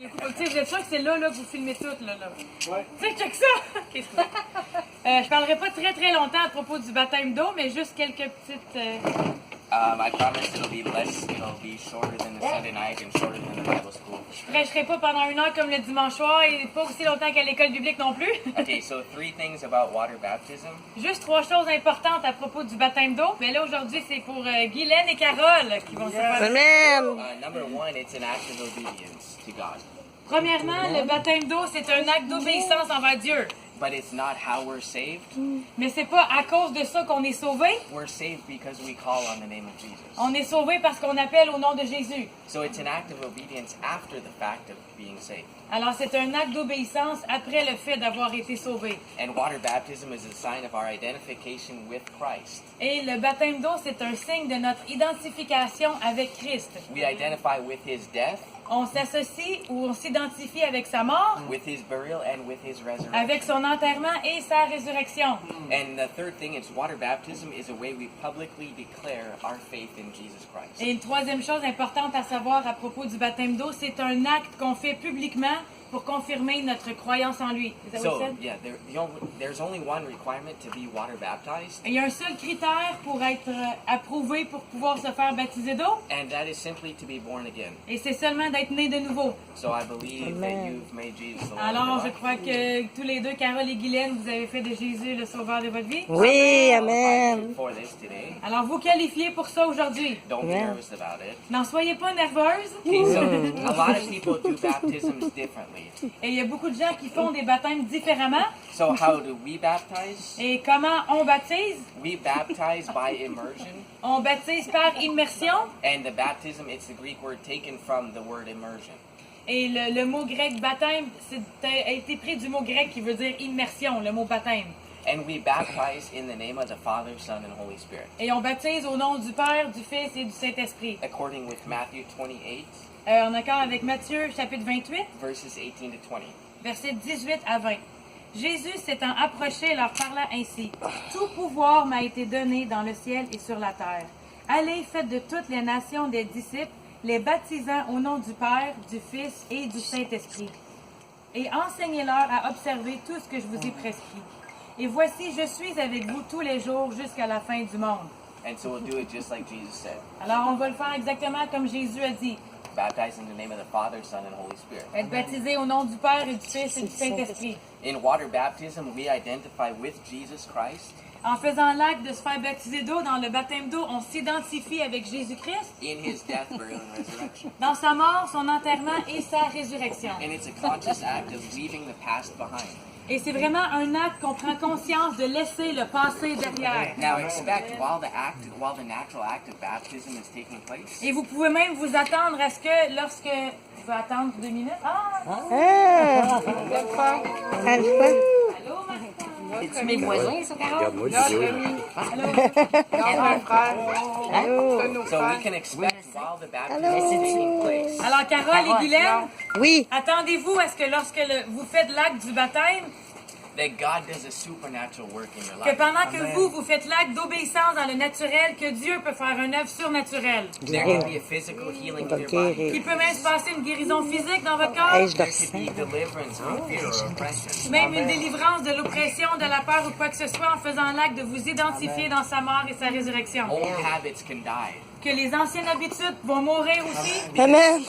Tu sais, vous êtes sûr que c'est là que vous filmez tout, là. Ouais. Tu sais, check ça! Ok, c'est bon. Je parlerai pas très longtemps à propos du baptême d'eau, mais juste quelques petites... I promise it'll be shorter than the Sunday night and shorter than the Bible school. Je prêcherai pas pendant 1 heure comme le dimanche soir et pas aussi longtemps qu'à l'école biblique non plus. Okay, so 3 things about water baptism. Juste 3 choses importantes à propos du baptême d'eau. Mais là, aujourd'hui, c'est pour Guylaine et Carole qui vont se faire... Amen. Number 1, it's an act of obedience to God. Premièrement, le baptême d'eau, c'est un acte d'obéissance envers Dieu. But it's not how we're saved. Mais c'est pas à cause de ça qu'on est sauvé. We're saved because we call on the name of Jesus. On est sauvé parce qu'on appelle au nom de Jésus. So it's an act of obedience after the fact of being saved. Alors, c'est un acte d'obéissance après le fait d'avoir été sauvé. And water baptism is a sign of our identification with Christ. Et le baptême d'eau, c'est un signe de notre identification avec Christ. We identify with his death, On s'associe ou on s'identifie avec sa mort, with his burial, and with his resurrection. avec son enterrement et sa résurrection. And the third thing is water baptism is a way we publicly declare our faith in Jesus Christ. Et une troisième chose importante à savoir à propos du baptême d'eau, c'est un acte qu'on fait publiquement pour confirmer notre croyance en lui. Is that what you So, said? yeah, there's only one requirement to be water baptized, Et il y a un seul critère pour être approuvé pour pouvoir se faire baptiser d'eau, and that is simply to be born again. et c'est seulement d'être né de nouveau. So I believe that Amen. you've made Jesus the Lord Alors, of je your crois life. que tous les deux, Carole et Guylaine, vous avez fait de Jésus le sauveur de votre vie. Oui, Amen. For this today, Alors, vous qualifiez pour ça aujourd'hui. don't be Amen. nervous about it. N'en soyez pas nerveuse. Okay, so a lot of people do baptisms differently. Et il y a beaucoup de gens qui font des baptêmes différemment. So how do we baptize? Et comment on baptise? We baptize by immersion, On baptise par immersion. and the baptism, it's the Greek word taken from the word immersion. Et le mot grec baptême a été pris du mot grec qui veut dire immersion, le mot baptême. And we baptize in the name of the Father, Son, and Holy Spirit, Et on baptise au nom du Père, du Fils et du Saint-Esprit. according with Matthew 28, En accord avec Matthieu, chapitre 28, verses 18 to 20. versets 18 à 20. Jésus s'étant approché leur parla ainsi. Tout pouvoir m'a été donné dans le ciel et sur la terre. Allez, faites de toutes les nations des disciples, les baptisant au nom du Père, du Fils et du Saint-Esprit. Et enseignez-leur à observer tout ce que je vous ai prescrit. Et voici, je suis avec vous tous les jours jusqu'à la fin du monde. And so we'll do it just like Jesus said. Alors, on va le faire exactement comme Jésus a dit. Baptize in the name of the Father, Son, and Holy Spirit. Être baptisé au nom du Père et du Fils et du Saint-Esprit. In water baptism, we identify with Jesus Christ En faisant l'acte de se faire baptiser d'eau dans le baptême d'eau, on s'identifie avec Jésus-Christ in his death, burial, and resurrection. dans sa mort, son enterrement et sa résurrection. And it's a conscious act of leaving the past behind. Et c'est vraiment un acte qu'on prend conscience de laisser le passé derrière. Now expect while the natural act of baptism is taking place, Et vous pouvez même vous attendre à ce que lorsque... Je vais attendre 2 minutes. Ah! Ah, Alpha. Allô, Martin? C'est mes voisins, ça, Carole? Regarde-moi du vidéo. Allô. so we can expect while the baptism is taking place. Alors, Carole et Guylaine, Oui. attendez-vous à ce que lorsque vous faites l'acte du baptême, That God does a supernatural work in your que life. pendant que vous faites l'acte d'obéissance dans le naturel, que Dieu peut faire une œuvre surnaturelle. There can be a physical healing of your body. Il peut même se passer une guérison physique dans votre corps, Hey, je There dors could be deliverance from fear or oppression. même une délivrance de l'oppression, de la peur ou quoi que ce soit en faisant l'acte de vous identifier dans sa mort et sa résurrection. Old habits can die. Que les anciennes habitudes vont mourir aussi. Amen.